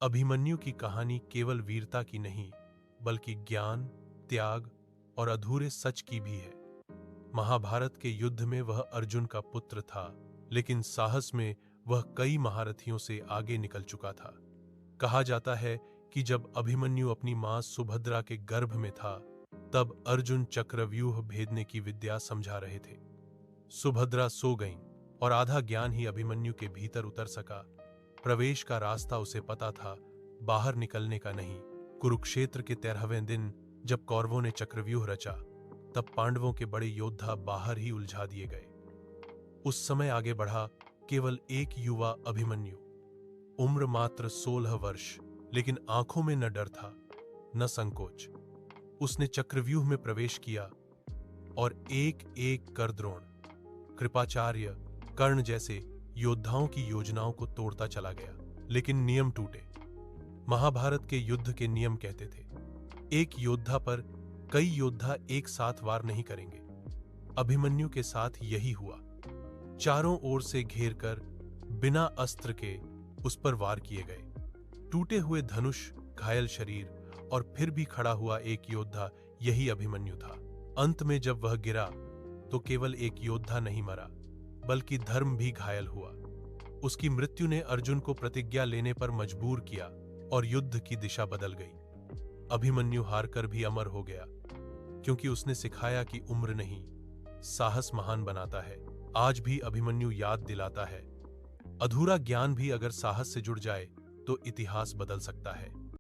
अभिमन्यु की कहानी केवल वीरता की नहीं, बल्कि ज्ञान, त्याग और अधूरे सच की भी है। महाभारत के युद्ध में वह अर्जुन का पुत्र था, लेकिन साहस में वह कई महारथियों से आगे निकल चुका था। कहा जाता है कि जब अभिमन्यु अपनी मां सुभद्रा के गर्भ में था, तब अर्जुन चक्रव्यूह भेदने की विद्या समझा रहे थे। सुभद्रा सो गईं और आधा ज्ञान ही अभिमन्यु के भीतर उतर सका। प्रवेश का रास्ता उसे पता था, बाहर निकलने का नहीं। कुरुक्षेत्र के 13वें दिन जब कौरवों ने चक्रव्यूह रचा, तब पांडवों के बड़े योद्धा बाहर ही उलझा दिए गए। उस समय आगे बढ़ा केवल एक युवा अभिमन्यु। उम्र मात्र 16 वर्ष, लेकिन आंखों में न डर था न संकोच। उसने चक्रव्यूह में प्रवेश किया और एक एक कर द्रोण, कृपाचार्य, कर्ण जैसे योद्धाओं की योजनाओं को तोड़ता चला गया। लेकिन नियम टूटे। महाभारत के युद्ध के नियम कहते थे, एक योद्धा पर कई योद्धा एक साथ वार नहीं करेंगे। अभिमन्यु के साथ यही हुआ। चारों ओर से घेर कर बिना अस्त्र के उस पर वार किए गए। टूटे हुए धनुष, घायल शरीर और फिर भी खड़ा हुआ एक योद्धा, यही अभिमन्यु था। अंत में जब वह गिरा तो केवल एक योद्धा नहीं मरा, बल्कि धर्म भी घायल हुआ। उसकी मृत्यु ने अर्जुन को प्रतिज्ञा लेने पर मजबूर किया और युद्ध की दिशा बदल गई। अभिमन्यु हारकर भी अमर हो गया, क्योंकि उसने सिखाया कि उम्र नहीं, साहस महान बनाता है। आज भी अभिमन्यु याद दिलाता है, अधूरा ज्ञान भी अगर साहस से जुड़ जाए तो इतिहास बदल सकता है।